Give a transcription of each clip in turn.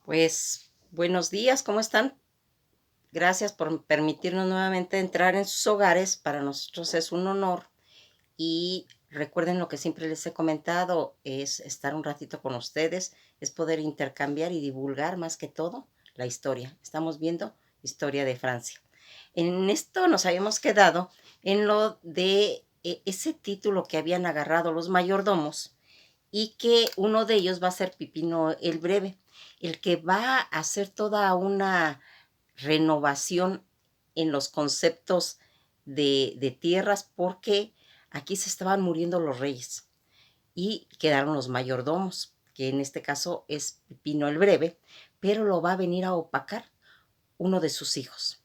Pues buenos días, ¿cómo están? Gracias por permitirnos nuevamente entrar en sus hogares. Para nosotros es un honor y recuerden lo que siempre les he comentado, es estar un ratito con ustedes, es poder intercambiar y divulgar más que todo la historia. Estamos viendo historia de Francia. En esto nos habíamos quedado en lo de ese título que habían agarrado los mayordomos y que uno de ellos va a ser Pipino el Breve, el que va a hacer toda una renovación en los conceptos de tierras, porque aquí se estaban muriendo los reyes y quedaron los mayordomos, que en este caso es Pipino el Breve, pero lo va a venir a opacar uno de sus hijos.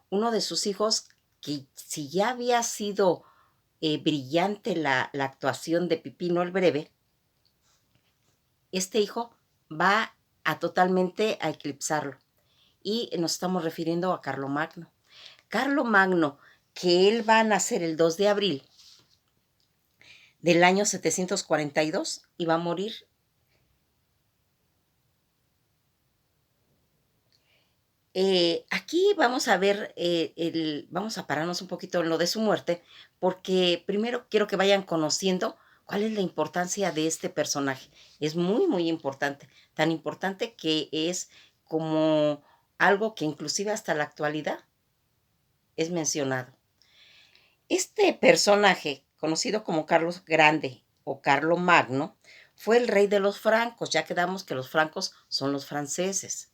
Uno de sus hijos que si ya había sido brillante la actuación de Pipino el Breve, este hijo va a totalmente a eclipsarlo. Y nos estamos refiriendo a Carlomagno. Carlomagno, que él va a nacer el 2 de abril del año 742 y va a morir. Aquí vamos a ver, vamos a pararnos un poquito en lo de su muerte, porque primero quiero que vayan conociendo cuál es la importancia de este personaje. Es muy, muy importante, tan importante que es como algo que inclusive hasta la actualidad es mencionado. Este personaje, conocido como Carlos Grande o Carlomagno, fue el rey de los francos. Ya quedamos que los francos son los franceses.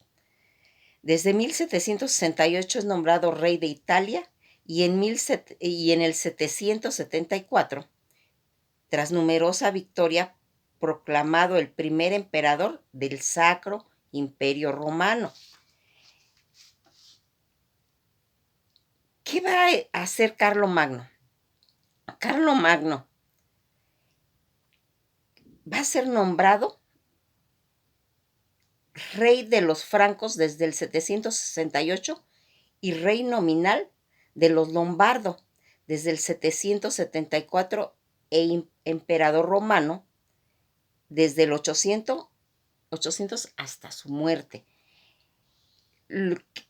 Desde 1768 es nombrado rey de Italia y en el 774, tras numerosa victoria, proclamado el primer emperador del Sacro Imperio Romano. ¿Qué va a hacer Carlomagno? Carlomagno va a ser nombrado rey de los francos desde el 768 y rey nominal de los lombardo desde el 774 e emperador romano desde el 800 hasta su muerte.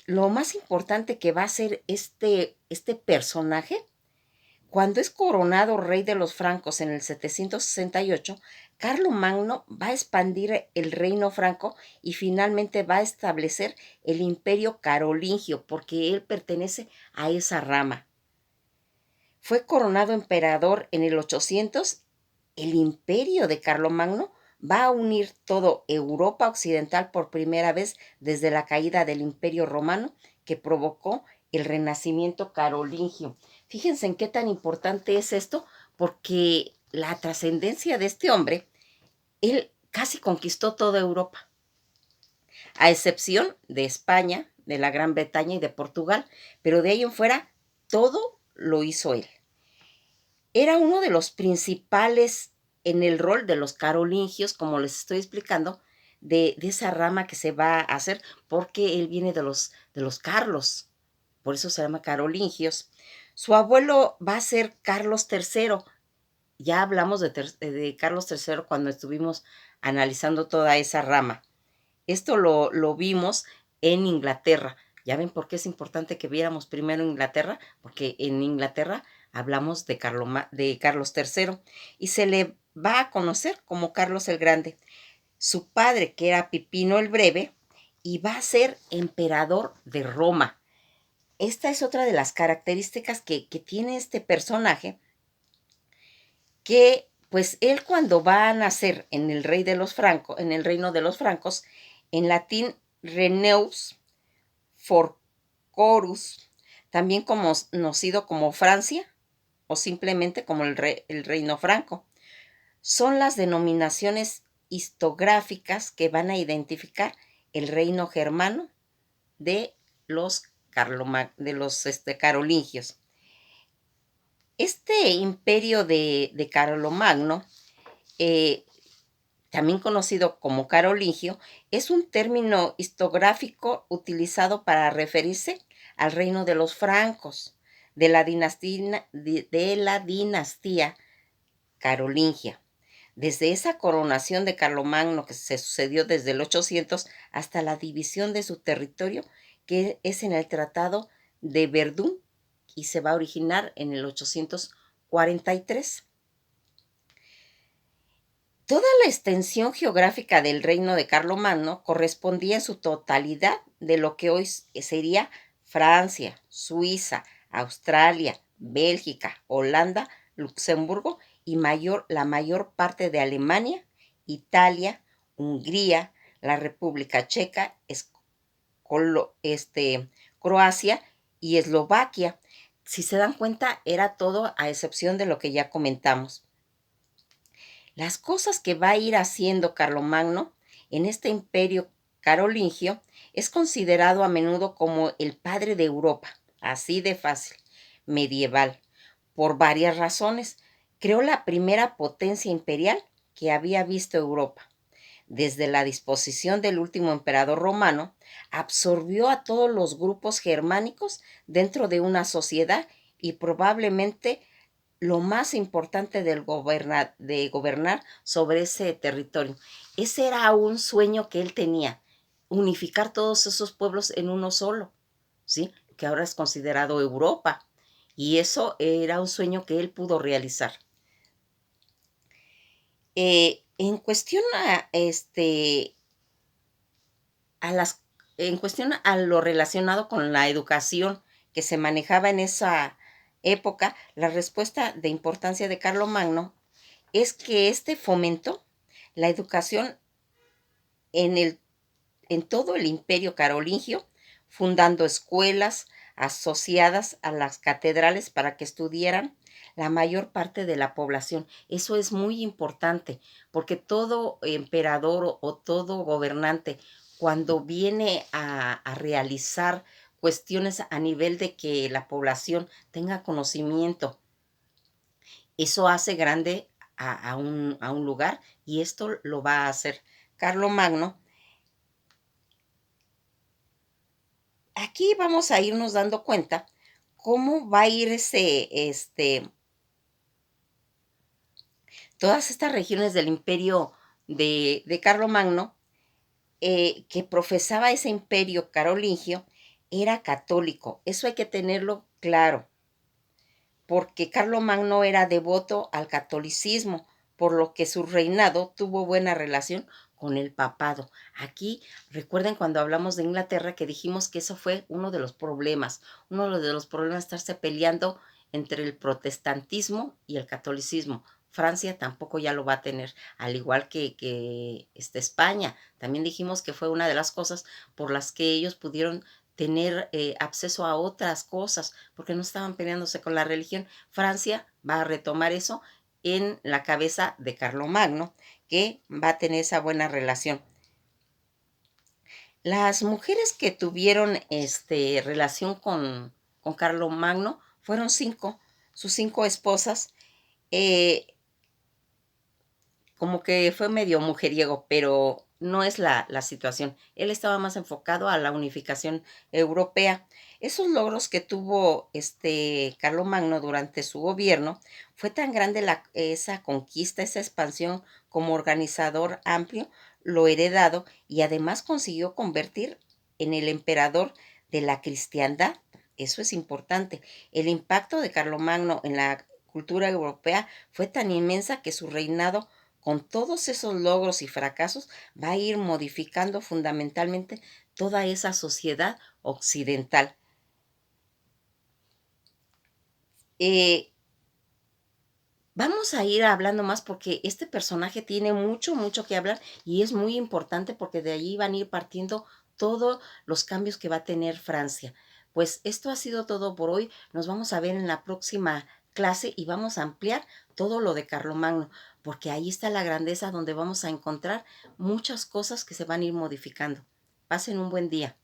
Lo más importante que va a ser este personaje, cuando es coronado rey de los francos en el 768, Carlomagno va a expandir el reino franco y finalmente va a establecer el imperio carolingio, porque él pertenece a esa rama. Fue coronado emperador en el 800. El imperio de Carlomagno va a unir todo Europa occidental por primera vez desde la caída del imperio romano, que provocó el renacimiento carolingio. Fíjense en qué tan importante es esto, porque la trascendencia de este hombre, él casi conquistó toda Europa, a excepción de España, de la Gran Bretaña y de Portugal, pero de ahí en fuera todo lo hizo él. Era uno de los principales en el rol de los carolingios, como les estoy explicando, de esa rama que se va a hacer, porque él viene de los Carlos, por eso se llama carolingios. Su abuelo va a ser Carlos III. Ya hablamos de Carlos III cuando estuvimos analizando toda esa rama. Esto lo vimos en Inglaterra. ¿Ya ven por qué es importante que viéramos primero Inglaterra? Porque en Inglaterra hablamos de Carlos III y se le va a conocer como Carlos el Grande. Su padre, que era Pipino el Breve, y va a ser emperador de Roma. Esta es otra de las características que tiene este personaje, que pues él cuando va a nacer en el rey de los francos, en el reino de los francos, en latín Reneus Forcorus, también conocido como Francia o simplemente como el reino franco, son las denominaciones histográficas que van a identificar el reino germano de los, carolingios. Este imperio de Carlomagno, eh, también conocido como carolingio, es un término histográfico utilizado para referirse al reino de los francos, de la dinastía carolingia. Desde esa coronación de Carlomagno que se sucedió desde el 800 hasta la división de su territorio, que es en el Tratado de Verdún y se va a originar en el 843. Toda la extensión geográfica del reino de Carlomagno correspondía en su totalidad de lo que hoy sería Francia, Suiza, Australia, Bélgica, Holanda, Luxemburgo y la mayor parte de Alemania, Italia, Hungría, la República Checa, Croacia y Eslovaquia. Si se dan cuenta, era todo a excepción de lo que ya comentamos. Las cosas que va a ir haciendo Carlomagno en este imperio carolingio es considerado a menudo como el padre de Europa, así de fácil, medieval, por varias razones. Creó la primera potencia imperial que había visto Europa. Desde la disposición del último emperador romano, absorbió a todos los grupos germánicos dentro de una sociedad y probablemente lo más importante de gobernar sobre ese territorio. Ese era un sueño que él tenía, unificar todos esos pueblos en uno solo, ¿sí? Que ahora es considerado Europa. Y eso era un sueño que él pudo realizar. En cuestión a las, en cuestión a lo relacionado con la educación que se manejaba en esa época, la respuesta de importancia de Carlomagno es que este fomentó la educación en, en todo el imperio carolingio, fundando escuelas asociadas a las catedrales para que estudiaran la mayor parte de la población. Eso es muy importante, porque todo emperador o todo gobernante, cuando viene a realizar cuestiones a nivel de que la población tenga conocimiento, eso hace grande a un lugar y esto lo va a hacer Carlomagno. Aquí vamos a irnos dando cuenta cómo va a ir todas estas regiones del imperio de Carlomagno, que profesaba ese imperio carolingio, era católico. Eso hay que tenerlo claro, porque Carlomagno era devoto al catolicismo, por lo que su reinado tuvo buena relación con el papado. Aquí, recuerden cuando hablamos de Inglaterra que dijimos que eso fue uno de los problemas estarse peleando entre el protestantismo y el catolicismo. Francia tampoco ya lo va a tener, al igual que España. También dijimos que fue una de las cosas por las que ellos pudieron tener acceso a otras cosas, porque no estaban peleándose con la religión. Francia va a retomar eso en la cabeza de Carlomagno, que va a tener esa buena relación. Las mujeres que tuvieron relación con Carlomagno fueron 5, sus 5 esposas. Eh, Como que fue medio mujeriego, pero no es la situación. Él estaba más enfocado a la unificación europea. Esos logros que tuvo Carlomagno durante su gobierno, fue tan grande esa conquista, esa expansión como organizador amplio, lo heredado, y además consiguió convertir en el emperador de la cristiandad. Eso es importante. El impacto de Carlomagno en la cultura europea fue tan inmensa que su reinado, con todos esos logros y fracasos, va a ir modificando fundamentalmente toda esa sociedad occidental. Eh, Vamos a ir hablando más porque este personaje tiene mucho, mucho que hablar y es muy importante porque de allí van a ir partiendo todos los cambios que va a tener Francia. Pues esto ha sido todo por hoy. Nos vamos a ver en la próxima clase y vamos a ampliar todo lo de Carlomagno, porque ahí está la grandeza donde vamos a encontrar muchas cosas que se van a ir modificando. Pasen un buen día.